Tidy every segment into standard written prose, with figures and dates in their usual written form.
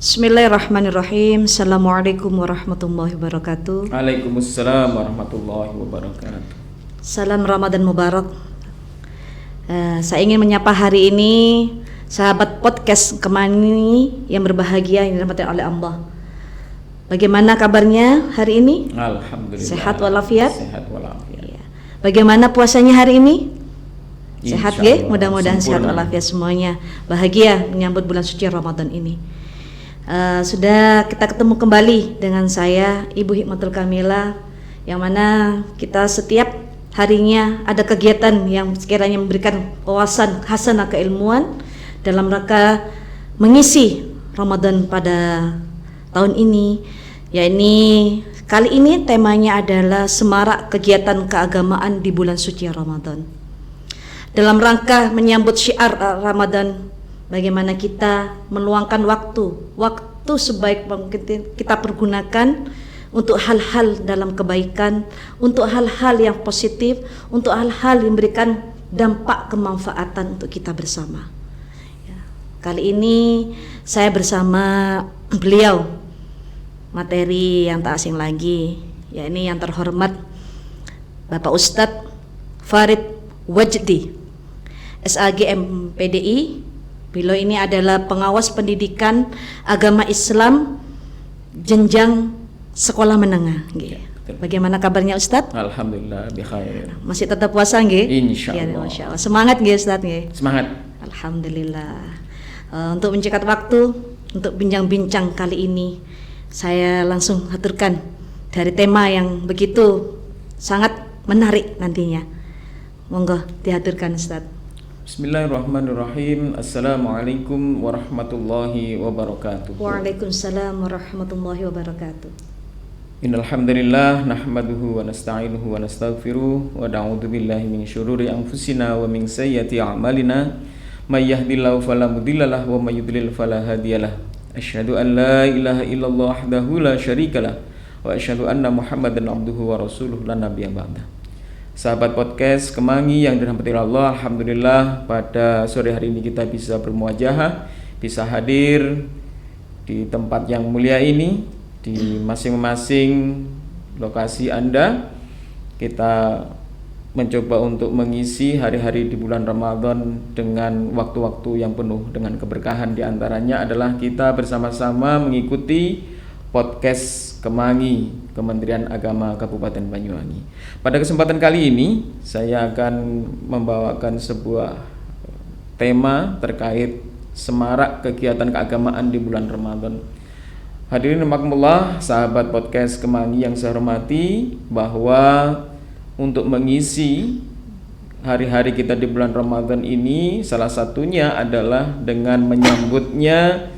Bismillahirrahmanirrahim. Assalamualaikum warahmatullahi wabarakatuh. Waalaikumsalam warahmatullahi wabarakatuh. Salam Ramadan Mubarak. Saya ingin menyapa hari ini sahabat podcast Kemani yang berbahagia yang dirahmati oleh Allah. Bagaimana kabarnya hari ini? Alhamdulillah. Sehat walafiat? Sehat walafiat. Ya. Bagaimana puasanya hari ini? Sehat ya? Insyaallah, Mudah-mudahan sehat sempurna. walafiat semuanya. Bahagia menyambut bulan suci Ramadan ini. Sudah kita ketemu kembali dengan saya Ibu Hikmatul Kamila, yang mana kita setiap harinya ada kegiatan yang sekiranya memberikan wawasan hasanah keilmuan dalam rangka mengisi Ramadan pada tahun ini. Yakni kali ini temanya adalah semarak kegiatan keagamaan di bulan suci Ramadan. Dalam rangka menyambut syiar Ramadan, bagaimana kita meluangkan waktu sebaik mungkin kita pergunakan untuk hal-hal dalam kebaikan, untuk hal-hal yang positif, untuk hal-hal yang memberikan dampak kemanfaatan untuk kita bersama. Ya. Kali ini saya bersama beliau, materi yang tak asing lagi, yakni yang terhormat Bapak Ustadz Farid Wajdi, SAG MPDI. Beliau ini adalah pengawas pendidikan agama Islam jenjang sekolah menengah. Ya, Bagaimana kabarnya Ustadz? Alhamdulillah bikhair. Masih tetap puasa nggih? Insyaallah. Ya, Masya Allah. Semangat nggih Ustadz nggih? Semangat. Alhamdulillah. Untuk mencekat waktu untuk bincang-bincang kali ini, saya langsung haturkan dari tema yang begitu sangat menarik nantinya. Monggo dihaturkan Ustadz. Bismillahirrahmanirrahim. Assalamualaikum warahmatullahi wabarakatuh. Waalaikumsalam warahmatullahi wabarakatuh. Innal hamdalillah nahmaduhu wa nasta'inuhu wa nastaghfiruh wa na'udzu billahi min syururi anfusina wa min sayyiati a'malina. May yahdihillahu fala mudhillalah wa may yudlil fala hadiyalah. Asyhadu an la ilaha illallah wahdahu la syarikalah wa asyhadu anna Muhammadan abduhu wa rasuluhu la nabiyya ba'da. Sahabat podcast Kemangi yang dirahmati Allah, alhamdulillah pada sore hari ini kita bisa bermuajahah, bisa hadir di tempat yang mulia ini, di masing-masing lokasi Anda. Kita mencoba untuk mengisi hari-hari di bulan Ramadan dengan waktu-waktu yang penuh dengan keberkahan. Di antaranya adalah kita bersama-sama mengikuti podcast Kemangi, Kementerian Agama Kabupaten Banyuwangi. Pada kesempatan kali ini saya akan membawakan sebuah tema terkait semarak kegiatan keagamaan di bulan Ramadan. Hadirin rahimakumullah, sahabat podcast Kemangi yang saya hormati, bahwa untuk mengisi hari-hari kita di bulan Ramadan ini salah satunya adalah dengan menyambutnya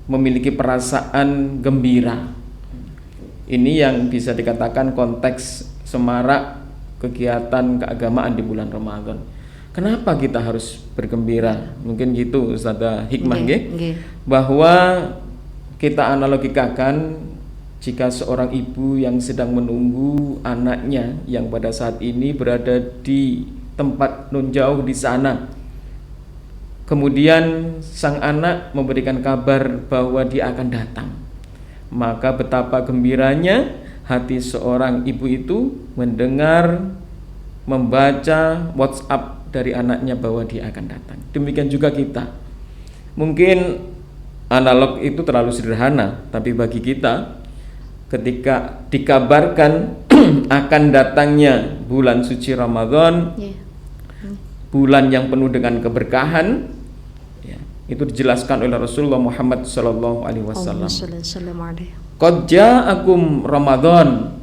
memiliki perasaan gembira. Ini yang bisa dikatakan konteks semarak kegiatan keagamaan di bulan Ramadan. Kenapa kita harus bergembira? Mungkin gitu Ustazah Hikmah nggih. Bahwa kita analogikakan jika seorang ibu yang sedang menunggu anaknya yang pada saat ini berada di tempat nun jauh di sana. Kemudian sang anak memberikan kabar bahwa dia akan datang. Maka betapa gembiranya hati seorang ibu itu mendengar, membaca WhatsApp dari anaknya bahwa dia akan datang. Demikian juga kita. Mungkin analog itu terlalu sederhana, tapi bagi kita ketika dikabarkan akan datangnya bulan suci Ramadan, bulan yang penuh dengan keberkahan, itu dijelaskan oleh Rasulullah Muhammad sallallahu alaihi wasallam. Qad ja'akum Ramadan.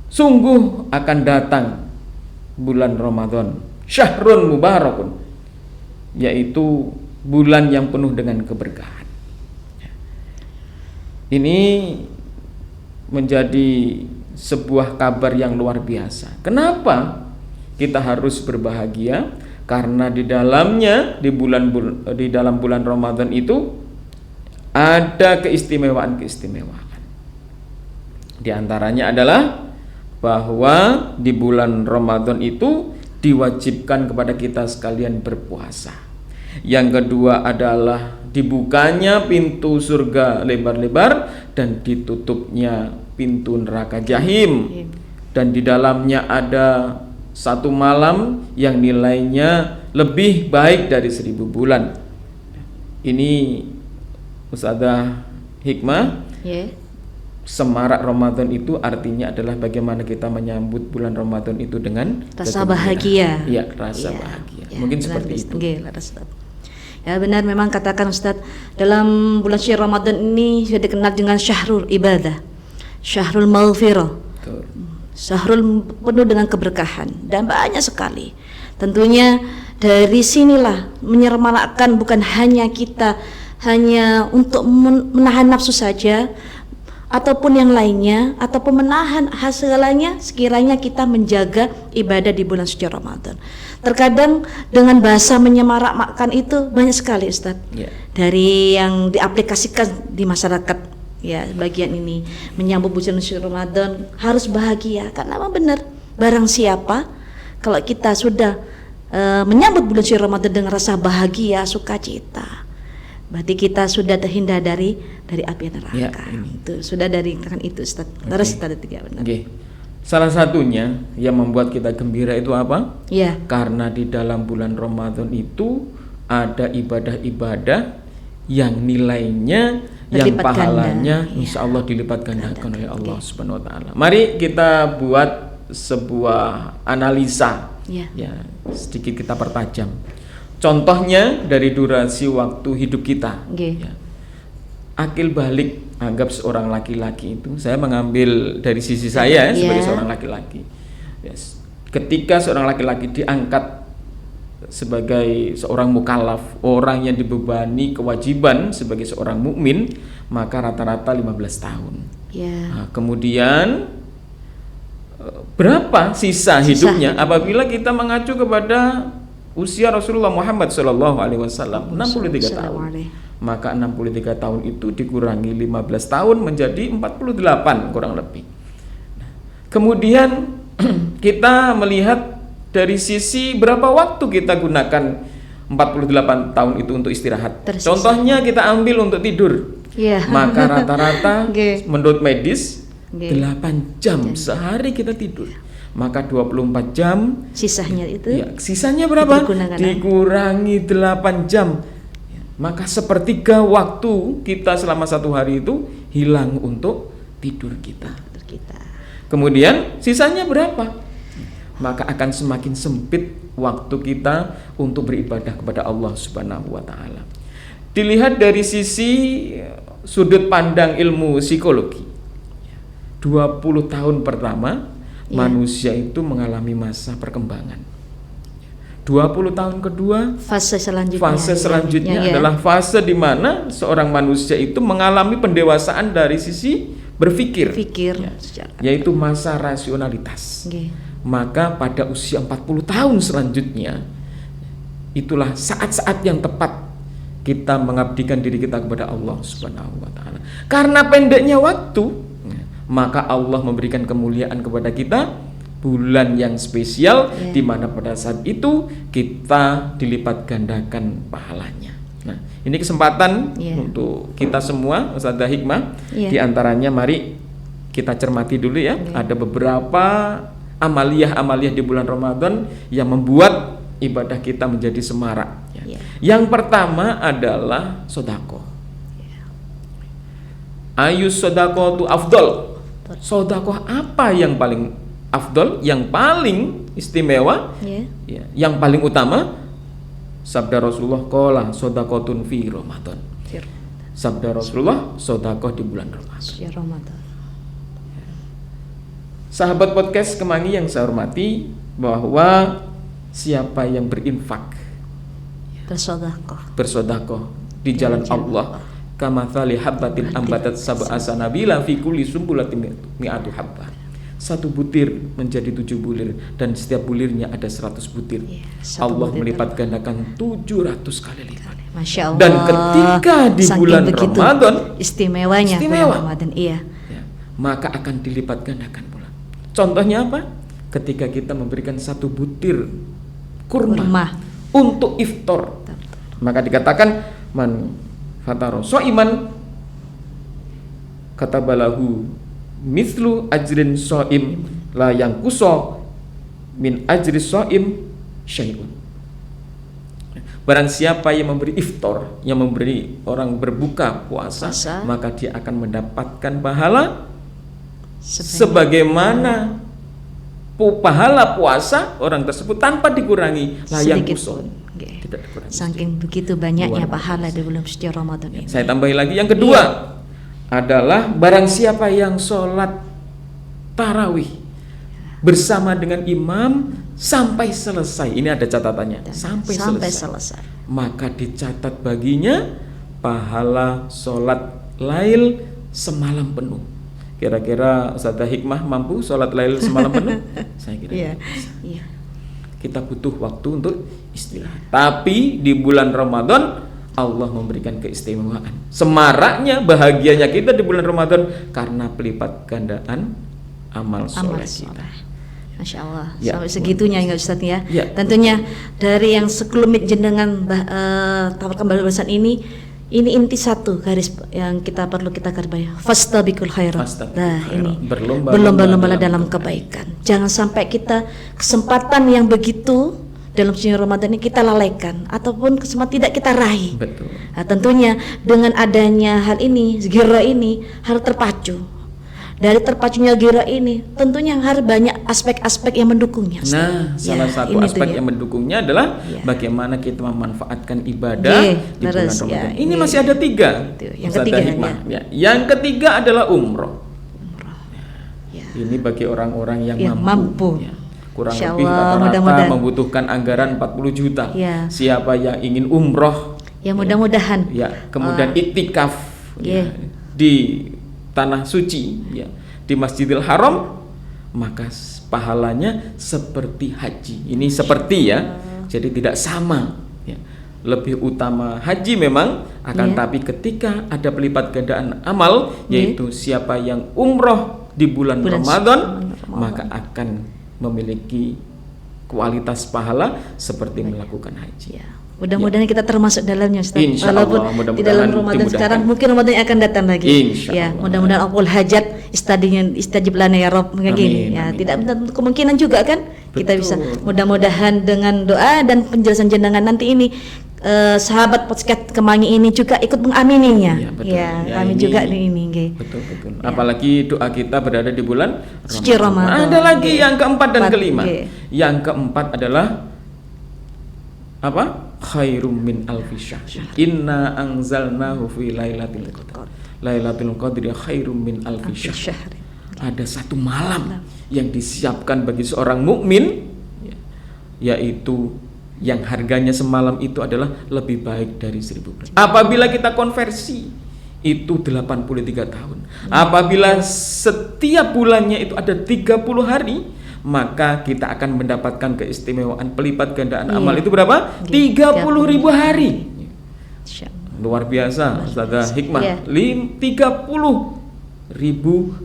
Sungguh akan datang bulan Ramadan, syahrun mubarakun, yaitu bulan yang penuh dengan keberkahan. Ini menjadi sebuah kabar yang luar biasa. Kenapa kita harus berbahagia? Karena di dalamnya di dalam bulan Ramadan itu ada keistimewaan-keistimewaan. Di antaranya adalah bahwa di bulan Ramadan itu diwajibkan kepada kita sekalian berpuasa. Yang kedua adalah dibukanya pintu surga lebar-lebar dan ditutupnya pintu neraka jahim. Dan di dalamnya ada satu malam yang nilainya lebih baik dari 1000 bulan. Ini Ustazah Hikmah, semarak Ramadan itu artinya adalah bagaimana kita menyambut bulan Ramadan itu dengan rasa bahagia. Iya, rasa bahagia. Mungkin seperti itu. Ya benar, memang katakan Ustadz, dalam bulan suci Ramadan ini sudah dikenal dengan syahrul ibadah, syahrul maghfirah, syahrul penuh dengan keberkahan dan banyak sekali. Tentunya dari sinilah menyemarakan bukan hanya kita hanya untuk menahan nafsu saja ataupun yang lainnya, ataupun menahan hasilnya, sekiranya kita menjaga ibadah di bulan suci Ramadan. Terkadang dengan bahasa menyemarakkan itu banyak sekali Ustadz, dari yang diaplikasikan di masyarakat. Ya, bagian ini menyambut bulan suci Ramadan harus bahagia, karena memang benar, barang siapa kalau kita sudah menyambut bulan suci Ramadan dengan rasa bahagia, sukacita, berarti kita sudah terhindar dari api neraka. Itu sudah dari kan itu Ustaz. Terus ada 3 benar. Salah satunya yang membuat kita gembira itu apa? Iya. Karena di dalam bulan Ramadan itu ada ibadah-ibadah yang nilainya, yang pahalanya insya Allah dilipat gandakan oleh Allah Subhanahu wa taala. Mari kita buat sebuah analisa. Ya, sedikit kita pertajam. Contohnya dari durasi waktu hidup kita. Ya. Akil balik, anggap seorang laki-laki itu, saya mengambil dari sisi saya sebagai seorang laki-laki. Yes. Ketika seorang laki-laki diangkat sebagai seorang mukallaf, orang yang dibebani kewajiban sebagai seorang mukmin, maka rata-rata 15 tahun. Nah, kemudian berapa sisa hidupnya apabila kita mengacu kepada usia Rasulullah Muhammad SAW 63 tahun. Maka 63 tahun itu dikurangi 15 tahun menjadi 48 kurang lebih. Kemudian kita melihat dari sisi berapa waktu kita gunakan 48 tahun itu untuk istirahat. Contohnya kita ambil untuk tidur. Maka rata-rata menurut medis 8 jam sehari kita tidur. Maka 24 jam sisanya itu sisanya berapa? Dikurangi 8 jam, maka sepertiga waktu kita selama 1 hari itu hilang untuk tidur kita. Kemudian sisanya berapa? Maka akan semakin sempit waktu kita untuk beribadah kepada Allah Subhanahu wa taala. Dilihat dari sisi sudut pandang ilmu psikologi, 20 tahun pertama manusia itu mengalami masa perkembangan. 20 tahun kedua fase selanjutnya adalah fase di mana seorang manusia itu mengalami pendewasaan dari sisi berpikir, yaitu masa rasionalitas. Maka pada usia 40 tahun selanjutnya itulah saat-saat yang tepat kita mengabdikan diri kita kepada Allah Subhanahu wa taala. Karena pendeknya waktu, maka Allah memberikan kemuliaan kepada kita, bulan yang spesial di mana pada saat itu kita dilipat gandakan pahalanya. Nah, ini kesempatan untuk kita semua, Ustazah Hikmah. Di antaranya mari kita cermati dulu ya. Ada beberapa amaliyah-amaliyah di bulan Ramadan yang membuat ibadah kita menjadi semarak. Yang pertama adalah sedekah. Ayus sedekah tu afdol. Sedekah apa yang paling afdol, yang paling istimewa, yang paling utama? Sabda Rasulullah, qala sedekatun fi Ramadan. Sabda Rasulullah, sedekah di bulan Ramadan. Sahabat podcast Kemangi yang saya hormati, bahwa siapa yang berinfak, bersedekah di jalan Allah, kamathali habbatin ambatat sab'a sanabila fi kulli sumbulatin mi'atu habbah. 1 butir menjadi 7 bulir, dan setiap bulirnya ada 100 butir. Allah melipat gandakan 700 kali lipat. Masya Allah. Dan ketika di bulan Ramadan istimewanya bulan Ramadan, maka akan dilipat gandakan pula. Contohnya apa? Ketika kita memberikan 1 butir kurma untuk iftar, Maka dikatakan man fataro iman katabalahu mithlu ajrin so'im la yang kuso min ajri so'im syai'un. Barang siapa yang memberi iftar, yang memberi orang berbuka puasa, maka dia akan mendapatkan pahala sebagaimana pahala puasa orang tersebut tanpa dikurangi layang kuso. Tidak dikurangi. Saking begitu banyaknya pahala di bulan suci Ramadan ini. Saya tambahi lagi yang kedua adalah barang siapa yang sholat tarawih bersama dengan imam sampai selesai. Ini ada catatannya. Sampai selesai. Maka dicatat baginya pahala sholat lail semalam penuh. Kira-kira Ustazah Hikmah mampu sholat lail semalam penuh? Saya kira Iya. Kita butuh waktu untuk istirahat. Tapi di bulan Ramadan Allah memberikan keistimewaan. Semaraknya, bahagianya kita di bulan Ramadan karena pelipat gandaan amal soleh kita. Masya Allah, Ya, sampai segitunya ya Ustaz ya. Ya. Tentunya dari yang sekelumit jenengan tawarkan bahasan ini inti satu garis yang kita perlu kita garis bawahi. Fastabiqul khairat. Nah, ini berlomba-lomba dalam kebaikan. Jangan sampai kita kesempatan yang begitu dalam suci Ramadan ini kita lalaikan ataupun kesempatan tidak kita raih. Betul. Nah, tentunya dengan adanya hal ini, gira ini harus terpacu. Dari terpacunya gira ini tentunya harus banyak aspek-aspek yang mendukungnya. Nah, salah satu aspek yang mendukungnya adalah bagaimana kita memanfaatkan ibadah di bulan Ramadan. Ini masih ada 3. Yang ketiga Yang ketiga adalah umroh. Ini bagi orang-orang yang mampu. Kurang lebih rata-rata membutuhkan anggaran 40 juta. Siapa yang ingin umroh? Ya mudah-mudahan. Kemudian iktikaf di tanah suci di Masjidil Haram, maka pahalanya seperti haji. Ini seperti jadi tidak sama Lebih utama haji memang, akan tapi ketika ada pelipat gandaan amal, yaitu siapa yang umroh di bulan Ramadan, maka akan memiliki kualitas pahala seperti melakukan haji. Mudah-mudahan kita termasuk dalamnya, Ustaz. Walaupun di dalam Ramadan sekarang, mungkin Ramadan yang akan datang lagi. Mudah-mudahan aqul hajat istajib lana ya Rabb. Tidak menutup kemungkinan juga kan. Kita bisa mudah-mudahan dengan doa dan penjelasan jenengan nanti ini sahabat podcast Kemangi ini juga ikut mengamininya. Kami ini, juga di ini. Betul. Apalagi doa kita berada di bulan suci Ramadan. Ada lagi yang keempat dan kelima. Yang keempat adalah apa? Khairum min alfi syahr. Inna anzalnahu fi lailatul qadr. Lailatul qadri khairum min alfi syahr. Ada satu malam yang disiapkan bagi seorang mukmin, yaitu yang harganya semalam itu adalah lebih baik dari 1000 bulan. Apabila kita konversi itu 83 tahun. Apabila setiap bulannya itu ada 30 hari, maka kita akan mendapatkan keistimewaan pelipat gandaan amal itu berapa? 30.000 hari. Luar biasa, Ustazah Hikmah. 30.000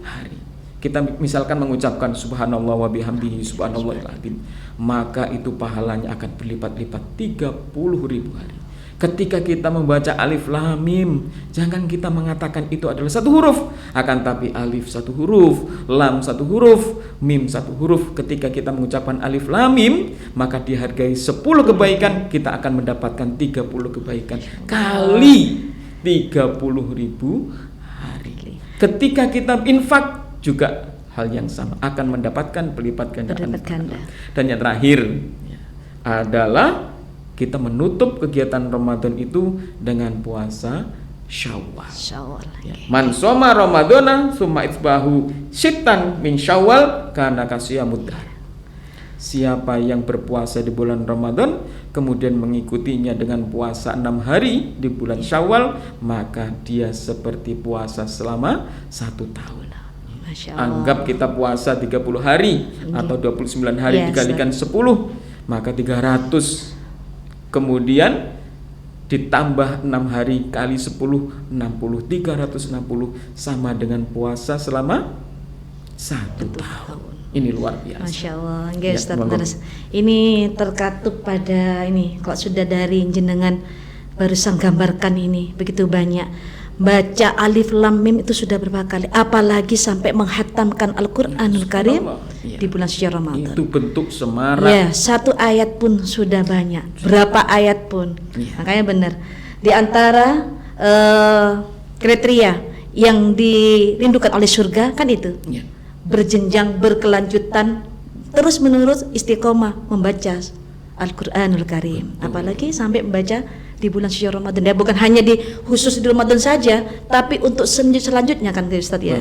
hari. Kita misalkan mengucapkan subhanallah wa bihamdihi subhanallahil azim, maka itu pahalanya akan berlipat-lipat 30.000 hari. Ketika kita membaca alif lam mim, jangan kita mengatakan itu adalah satu huruf, akan tapi alif satu huruf, lam satu huruf, mim satu huruf. Ketika kita mengucapkan alif lam mim, maka dihargai 10 kebaikan, kita akan mendapatkan 30 kebaikan kali 30.000 hari. Ketika kita infak juga hal yang sama, akan mendapatkan pelipat gandaan. Dan yang terakhir adalah kita menutup kegiatan Ramadan itu dengan puasa Syawal. Man shoma Ramadana summa itbahu sittan min Syawal kana kasiyamud dahr. Siapa yang berpuasa di bulan Ramadan kemudian mengikutinya dengan puasa 6 hari di bulan Syawal, maka dia seperti puasa selama 1 tahun. Anggap kita puasa 30 hari atau 29 hari dikalikan 10, maka 300. Kemudian ditambah 6 hari kali 10, 60, 360 sama dengan puasa selama 1 tahun. Ini luar biasa. Masya Allah, Ustaz. Ini terkatup pada ini, kalau sudah dari jenengan barusan gambarkan ini begitu banyak. Baca alif lam mim itu sudah berapa kali, apalagi sampai menghatamkan Al-Qur'anul Karim di bulan suci Ramadan. Itu bentuk semarak. Ya, satu ayat pun sudah banyak, berapa ayat pun. Makanya benar. Di antara kriteria yang dirindukan oleh surga kan itu. Berjenjang, berkelanjutan, terus menerus istiqomah membaca Al-Qur'anul Karim. Apalagi sampai membaca di bulan suci Ramadan. Ya, bukan hanya khusus di Ramadan saja, tapi untuk selanjutnya kan Ustaz ya.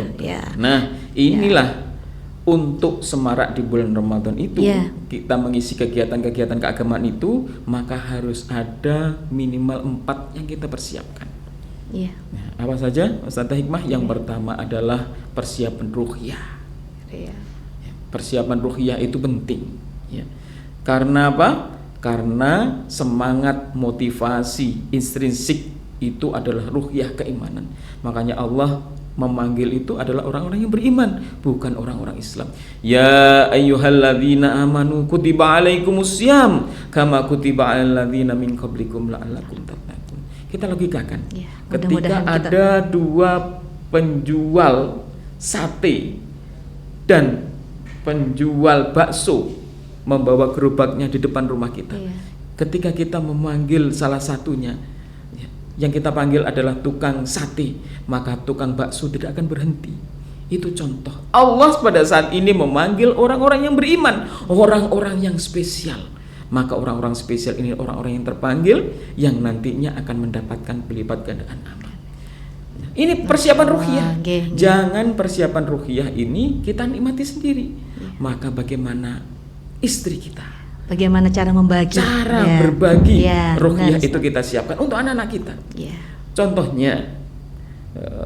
Nah, inilah untuk semarak di bulan Ramadan itu, kita mengisi kegiatan-kegiatan keagamaan itu, maka harus ada minimal 4 yang kita persiapkan. Nah, apa saja Ustazah Hikmah? Yang pertama adalah persiapan ruhiyah. Persiapan ruhiyah itu penting. Karena apa? Karena semangat, motivasi, intrinsik itu adalah ruhiyah keimanan. Makanya Allah memanggil itu adalah orang-orang yang beriman, bukan orang-orang Islam. Ya ayyuhalladzina amanu kutiba alaikumussyam kama kutiba alal ladzina min qablikum la'allakum tattaqun. Kita logikakan. Ketika ada 2 penjual sate dan penjual bakso membawa gerobaknya di depan rumah kita. Ketika kita memanggil salah satunya, yang kita panggil adalah tukang sate, maka tukang bakso tidak akan berhenti. Itu contoh. Allah pada saat ini memanggil orang-orang yang beriman, orang-orang yang spesial. Maka orang-orang spesial ini orang-orang yang terpanggil, yang nantinya akan mendapatkan pelipat gandaan amal. Ini persiapan ruhiyah. Jangan persiapan ruhiyah ini kita nikmati sendiri. Maka bagaimana istri kita? Bagaimana cara membagi? Berbagi ruhiyah itu kita siapkan untuk anak-anak kita. Contohnya,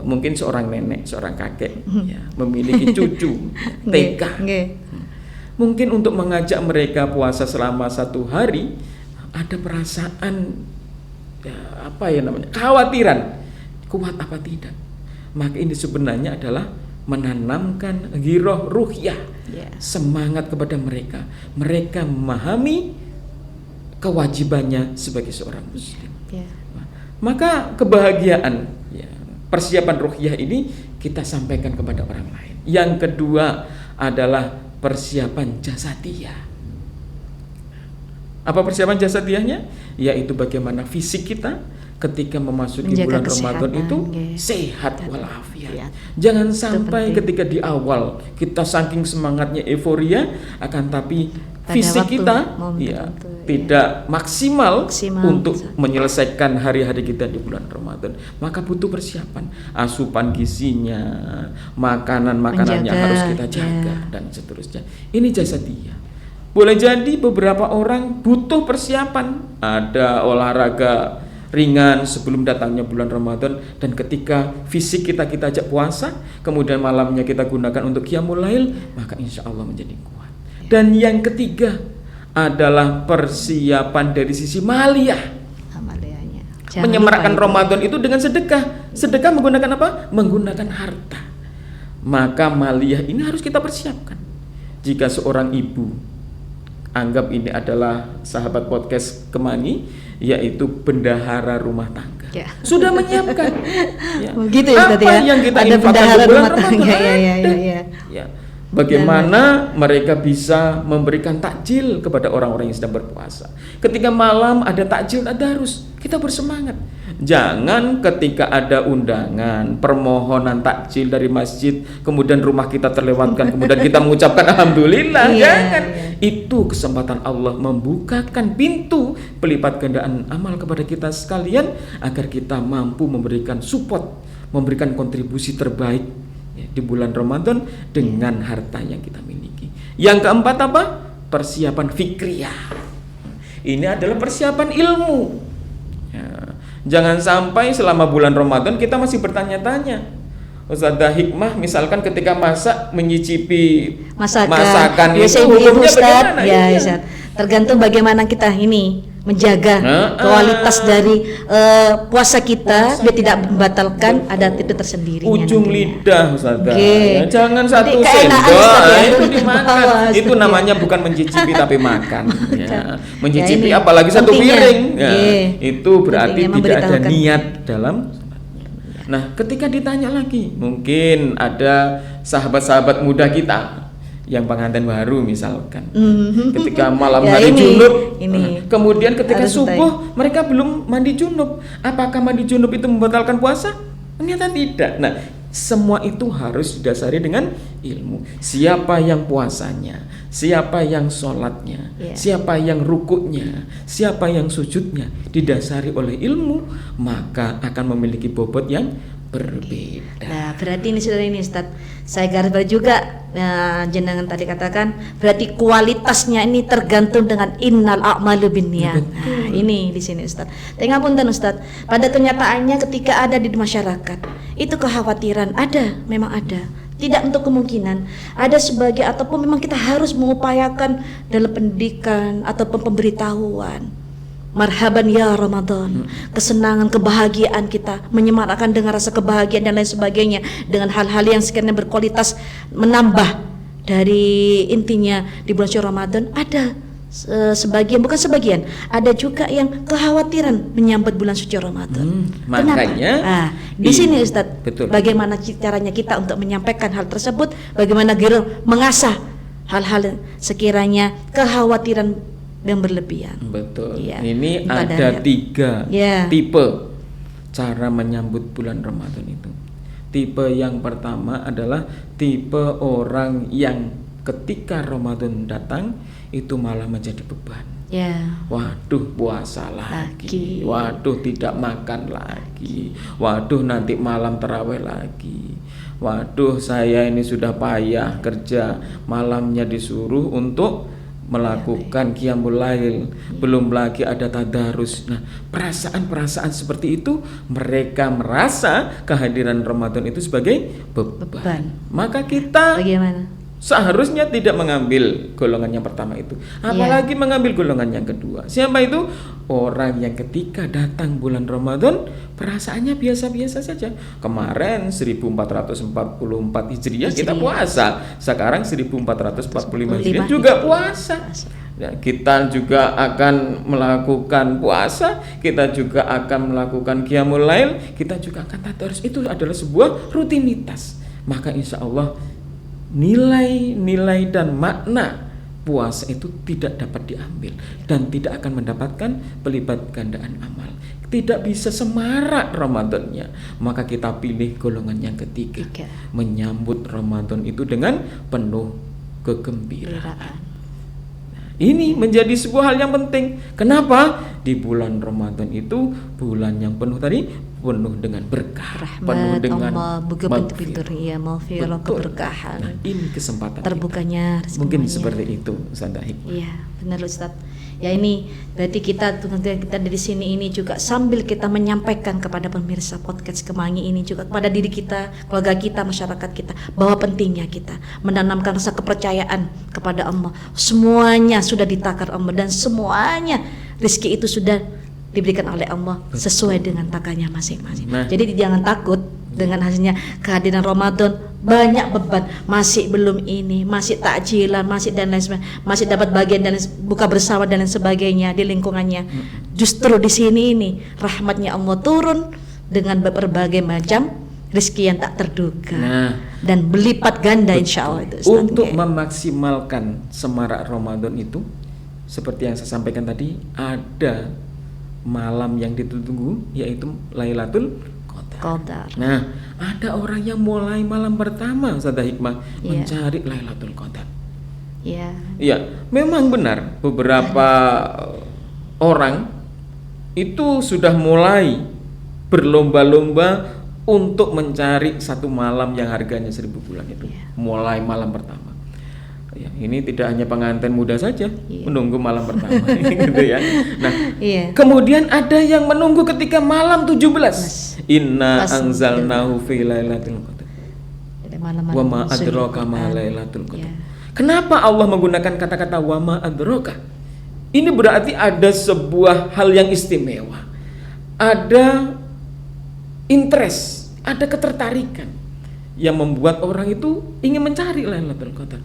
mungkin seorang nenek, seorang kakek memiliki cucu TK. Mungkin untuk mengajak mereka puasa selama 1 hari, ada perasaan kekhawatiran, kuat apa tidak. Maka ini sebenarnya adalah menanamkan giroh ruhiyah, semangat kepada mereka. Mereka memahami kewajibannya sebagai seorang muslim. Maka kebahagiaan, persiapan ruhiyah ini kita sampaikan kepada orang lain. Yang kedua adalah persiapan jasadiyah. Apa persiapan jasadiyahnya? Yaitu bagaimana fisik kita ketika memasuki bulan Ramadan itu sehat walafiat. Jangan sampai ketika di awal kita saking semangatnya euforia, akan tapi fisik kita tidak maksimal untuk menyelesaikan hari-hari kita di bulan Ramadan. Maka butuh persiapan, asupan gizinya, makanan-makanannya harus kita jaga dan seterusnya. Ini jasadiyah. Boleh jadi beberapa orang butuh persiapan, ada olahraga ringan sebelum datangnya bulan Ramadan, dan ketika fisik kita ajak puasa, kemudian malamnya kita gunakan untuk qiyamul lail, maka insya Allah menjadi kuat. Dan yang ketiga adalah persiapan dari sisi maliyah. Menyemarakkan Ramadan itu dengan sedekah. Sedekah menggunakan apa? Menggunakan harta. Maka maliyah ini harus kita persiapkan. Jika seorang ibu, anggap ini adalah sahabat podcast Kemangi, yaitu bendahara rumah tangga, sudah menyiapkan begitu ya, apa yang kita ada bendahara rumah tangga. Bagaimana mereka bisa memberikan takjil kepada orang-orang yang sedang berpuasa. Ketika malam ada takjil tadarus, kita bersemangat. Jangan ketika ada undangan, permohonan takjil dari masjid, kemudian rumah kita terlewatkan, kemudian kita mengucapkan alhamdulillah. Jangan. Itu kesempatan Allah membukakan pintu pelipat gandaan amal kepada kita sekalian, agar kita mampu memberikan support, memberikan kontribusi terbaik di bulan Ramadan dengan harta yang kita miliki. Yang keempat apa? Persiapan fikriyah. Ini adalah persiapan ilmu. Jangan sampai selama bulan Ramadan kita masih bertanya-tanya. Ustazah Hikmah misalkan ketika masak menyicipi masakan itu hukumnya bagaimana? Tergantung bagaimana kita ini menjaga kualitas dari puasa kita biar tidak membatalkan, ada tipe tersendiri. Ujung lidah Ustazah. Okay. Ya, jangan satu Jadi, sendok ya, itu dimakan. bawah, Itu ya. namanya bukan mencicipi tapi makan. Ya. Mencicipi Ya, ini apalagi satu pentingnya. piring. Ya. Yeah. Itu berarti Pentingnya tidak ada memberitahukan. niat dalam. Nah, ketika ditanya lagi, mungkin ada sahabat-sahabat muda kita yang pengantin baru misalkan, ketika malam Ya, hari junub, ini. kemudian ketika Harus subuh mereka belum mandi junub, apakah mandi junub itu membatalkan puasa? Ternyata tidak. Nah, semua itu harus didasari dengan ilmu. Siapa yang puasanya, siapa yang sholatnya, siapa yang rukuknya, siapa yang sujudnya, didasari oleh ilmu, maka akan memiliki bobot yang berbeda. Nah, berarti ini sudah ini Ustaz. Saya garis bawahi juga jenengan tadi katakan berarti kualitasnya ini tergantung dengan innal a'malu binniyat. Nah, ini di sini Ustaz. Tengapunten Ustaz. Pada kenyataannya ketika ada di masyarakat, itu kekhawatiran ada, memang ada. Tidak untuk kemungkinan ada sebagai ataupun memang kita harus mengupayakan dalam pendidikan ataupun pemberitahuan. Marhaban ya Ramadan, kesenangan, kebahagiaan kita, menyemarakkan dengan rasa kebahagiaan dan lain sebagainya, dengan hal-hal yang sekiranya berkualitas menambah dari intinya di bulan suci Ramadan. Ada sebagian, bukan sebagian, ada juga yang kekhawatiran menyambut bulan suci Ramadan. Makanya di sini Ustadz, betul. Bagaimana caranya kita untuk menyampaikan hal tersebut, bagaimana mengasah hal-hal sekiranya kekhawatiran yang berlebihan. Betul. Ya, ini ada 3 tipe cara menyambut bulan Ramadan itu. Tipe yang pertama adalah tipe orang yang ketika Ramadan datang itu malah menjadi beban. Waduh, puasa lagi. Waduh, tidak makan lagi. Waduh, nanti malam tarawih lagi. Waduh, saya ini sudah payah kerja, malamnya disuruh untuk melakukan qiyamul lail, belum lagi ada tadarus. Nah, perasaan-perasaan seperti itu mereka merasa kehadiran Ramadan itu sebagai beban. Maka kita bagaimana? Seharusnya tidak mengambil golongan yang pertama itu, apalagi mengambil golongan yang kedua. Siapa itu? Orang yang ketika datang bulan Ramadan perasaannya biasa-biasa saja. Kemarin 1444 Hijriah kita puasa, sekarang 1445 Hijriah juga puasa. Nah, kita juga akan melakukan puasa, kita juga akan melakukan qiyamul lail, kita juga akan tadarus. Itu adalah sebuah rutinitas. Maka insya Allah nilai-nilai dan makna puasa itu tidak dapat diambil dan tidak akan mendapatkan pelipat gandaan amal. Tidak bisa semarak Ramadannya. Maka kita pilih golongan yang ketiga, menyambut Ramadan itu dengan penuh kegembiraan. Ini menjadi sebuah hal yang penting. Kenapa? Di bulan Ramadan itu bulan yang penuh penuh dengan berkah, penuh dengan buka pintu-pintu maghfirah, keberkahan. Nah, ini kesempatan terbukanya mungkin seperti itu, Ustazah. Iya, benar Ustaz. Ya, ini berarti kita dari sini ini juga sambil kita menyampaikan kepada pemirsa podcast Kemangi ini juga kepada diri kita, keluarga kita, masyarakat kita, bahwa pentingnya kita menanamkan rasa kepercayaan kepada Allah. Semuanya sudah ditakar Allah dan semuanya rezeki itu sudah diberikan oleh Allah sesuai dengan takarnya masing-masing. Jadi jangan takut dengan hasilnya kehadiran Ramadan, banyak beban, masih belum ini, masih takjilan, masih dan lain sebagainya, masih dapat bagian dan buka bersama dan lain sebagainya di lingkungannya. Justru di sini ini rahmatnya Allah turun dengan berbagai macam rezeki yang tak terduga dan berlipat ganda insya Allah itu. Untuk memaksimalkan semarak Ramadan itu, seperti yang saya sampaikan tadi, ada malam yang ditunggu yaitu Lailatul Qadar. Nah, ada orang yang mulai malam pertama Ustazah Hikmah mencari Lailatul Qadar. Iya, memang benar beberapa orang itu sudah mulai berlomba-lomba untuk mencari satu malam yang harganya 1000 bulan itu. Mulai malam pertama. Ya, ini tidak hanya pengantin muda saja menunggu malam pertama gitu ya. Nah, kemudian ada yang menunggu ketika malam 17. Inna anzalnahu fi lailatul qadar. Wa ma adraka ma lailatul qadar. Kenapa Allah menggunakan kata-kata wa ma adraka? Ini berarti ada sebuah hal yang istimewa, ada interest, ada ketertarikan yang membuat orang itu ingin mencari Lailatul Qadar.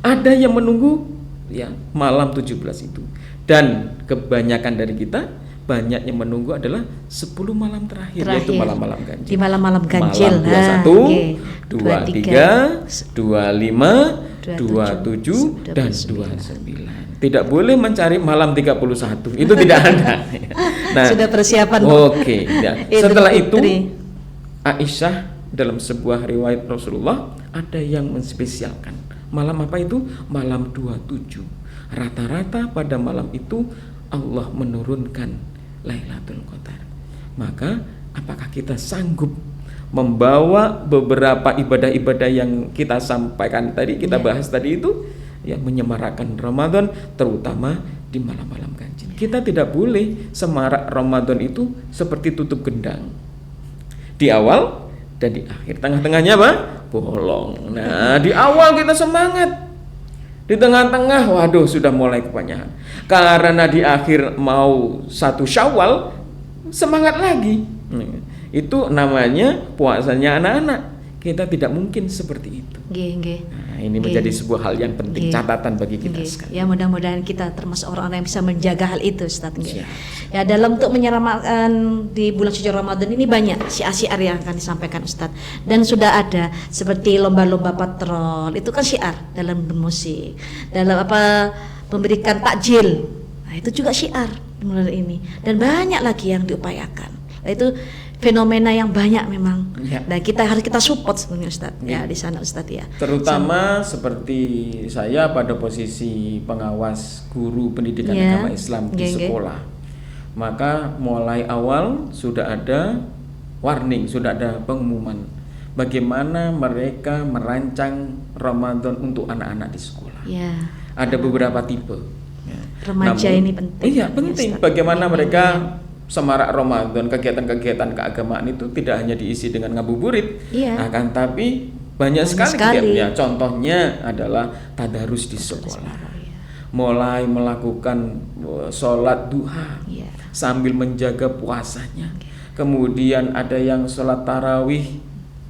Ada yang menunggu ya malam 17 itu, dan kebanyakan dari kita banyak yang menunggu adalah 10 malam terakhir. Yaitu malam-malam ganjil. Di malam-malam ganjil. Malam 21, 23, 25, 27 dan 29. Tidak boleh mencari malam 31. Itu tidak ada. Nah, sudah persiapan. Oke, ya. Setelah itu Aisyah dalam sebuah riwayat Rasulullah ada yang menspesialkan. Malam apa itu? Malam 27. Rata-rata pada malam itu Allah menurunkan Lailatul Qadar. Maka apakah kita sanggup membawa beberapa ibadah-ibadah yang kita sampaikan tadi, kita bahas tadi itu, ya, menyemarakan Ramadan terutama di malam-malam ganjil. Kita tidak boleh semarak Ramadan itu seperti tutup gendang. Di awal dan di akhir. Tengah-tengahnya apa? Bolong. Nah, di awal kita semangat. Di tengah-tengah, waduh, sudah mulai kepanjangan. Karena di akhir mau 1 Syawal, semangat lagi. Itu namanya puasanya anak-anak. Kita tidak mungkin seperti itu. Nah, ini menjadi sebuah hal yang penting, catatan bagi kita sekalian. Ya, mudah-mudahan kita termasuk orang-orang yang bisa menjaga hal itu, Ustaz. Ya, dalam untuk menyelamatkan di bulan suci Ramadan ini banyak syiar-syiar yang akan disampaikan Ustaz. Dan sudah ada seperti lomba-lomba patrol, itu kan syiar dalam bermusik. Dalam memberikan takjil. Nah, itu juga syiar mulai ini. Dan banyak lagi yang diupayakan. Nah, itu fenomena yang banyak memang. Dan kita harus support sebenarnya Ustaz. Ya, di sana Ustaz ya. Terutama seperti saya pada posisi pengawas guru pendidikan agama Islam di sekolah. Maka mulai awal sudah ada warning, sudah ada pengumuman bagaimana mereka merancang Ramadan untuk anak-anak di sekolah. Ada beberapa tipe. Remaja ini penting. Iya, penting. Bagaimana mereka semarak Ramadan, kegiatan-kegiatan keagamaan itu tidak hanya diisi dengan ngabuburit, akan tapi banyak sekali. Ya, contohnya adalah tadarus di sekolah. Mulai melakukan sholat duha sambil menjaga puasanya. Kemudian ada yang sholat tarawih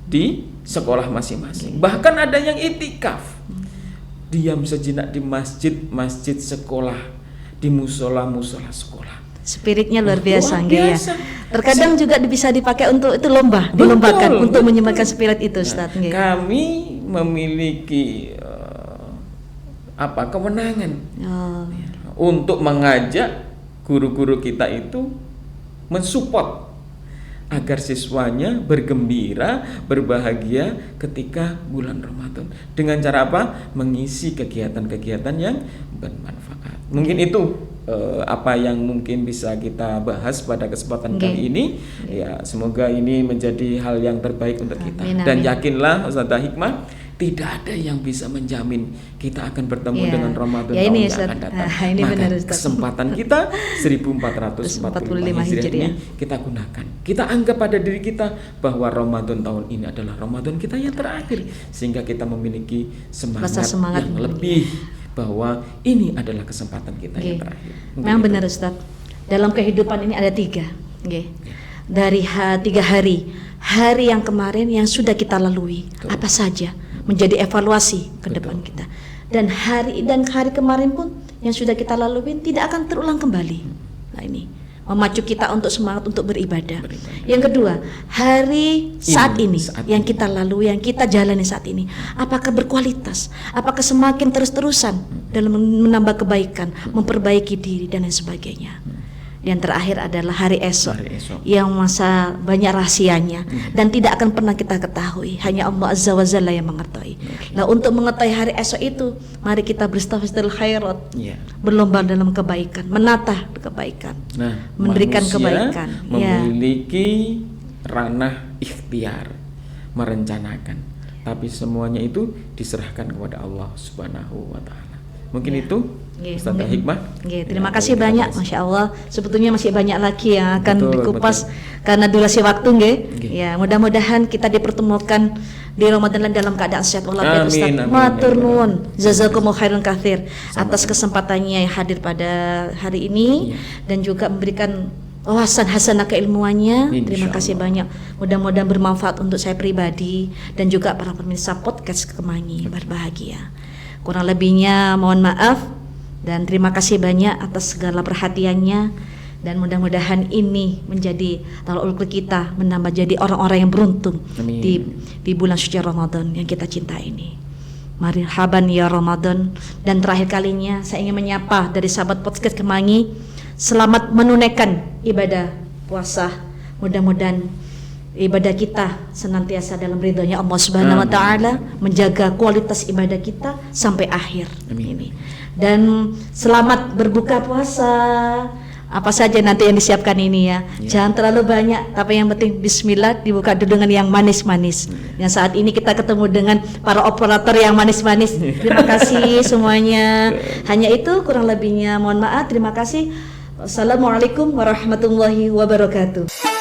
di sekolah masing-masing. Bahkan ada yang itikaf, diam sejenak di masjid-masjid sekolah, di musola-musola sekolah. Spiritnya luar biasa, ya. Terkadang juga bisa dipakai untuk itu dilombakan untuk menyebarkan spirit itu, Ustaz. Kami memiliki kewenangan untuk mengajak guru-guru kita itu mensupport agar siswanya bergembira, berbahagia ketika bulan Ramadan. Dengan cara apa? Mengisi kegiatan-kegiatan yang bermanfaat. Mungkin itu apa yang mungkin bisa kita bahas pada kesempatan kali ini. Ya, semoga ini menjadi hal yang terbaik untuk kita. Dan yakinlah Ustazah Hikmah, tidak ada yang bisa menjamin kita akan bertemu dengan Ramadan tahun yang akan datang. Maka kesempatan kita 1445 Hijriah ini kita gunakan. Kita anggap pada diri kita bahwa Ramadan tahun ini adalah Ramadan kita yang terakhir, sehingga kita memiliki semangat yang lebih bahwa ini adalah kesempatan kita yang terakhir. Memang benar Ustaz. Dalam kehidupan ini ada 3. Dari 3 hari. Hari yang kemarin yang sudah kita lalui, apa saja menjadi evaluasi ke depan kita. Dan hari kemarin pun yang sudah kita lalui tidak akan terulang kembali. Nah, ini memacu kita untuk semangat untuk beribadah. Yang kedua, hari saat ini yang kita lalui, yang kita jalani saat ini, apakah berkualitas? Apakah semakin terus-terusan dalam menambah kebaikan, memperbaiki diri dan lain sebagainya? Yang terakhir adalah hari esok, yang masa banyak rahasianya dan tidak akan pernah kita ketahui, hanya Allah Azza wa Jalla yang mengetahui. Nah, untuk mengetahui hari esok itu, mari kita beristighfar khairat, berlomba dalam kebaikan, menata kebaikan, memberikan kebaikan. Memiliki ranah ikhtiar, merencanakan, tapi semuanya itu diserahkan kepada Allah Subhanahu wa Ta'ala. Mungkin itu Ustazah Hikmah. Terima kasih banyak, Masya Allah. Sebetulnya masih banyak lagi yang akan dikupas karena durasi waktu, Ya, mudah-mudahan kita dipertemukan di Ramadan dalam keadaan sehat walafiat Ustaz. Amin, amin. Matur nuwun. Jazakumullah khairan katsir atas kesempatannya yang hadir pada hari ini dan juga memberikan wawasan hasanah keilmuannya. Terima kasih banyak. Mudah-mudahan bermanfaat untuk saya pribadi dan juga para pemirsa podcast Kemangi berbahagia. Kurang lebihnya mohon maaf dan terima kasih banyak atas segala perhatiannya. Dan mudah-mudahan ini menjadi tolak ukur kita menambah jadi orang-orang yang beruntung di bulan suci Ramadan yang kita cinta ini. Marhaban ya Ramadan. Dan terakhir kalinya saya ingin menyapa dari sahabat podcast Kemangi, selamat menunaikan ibadah puasa. Mudah-mudahan ibadah kita senantiasa dalam ridhonya Allah Subhanahu wa taala, menjaga kualitas ibadah kita sampai akhir ini. Dan selamat berbuka puasa. Apa saja nanti yang disiapkan ini ya. Jangan terlalu banyak, tapi yang penting bismillah, dibuka dulu dengan yang manis-manis. Yang saat ini kita ketemu dengan para operator yang manis-manis. Terima kasih semuanya. Hanya itu, kurang lebihnya mohon maaf. Terima kasih. Wassalamualaikum warahmatullahi wabarakatuh.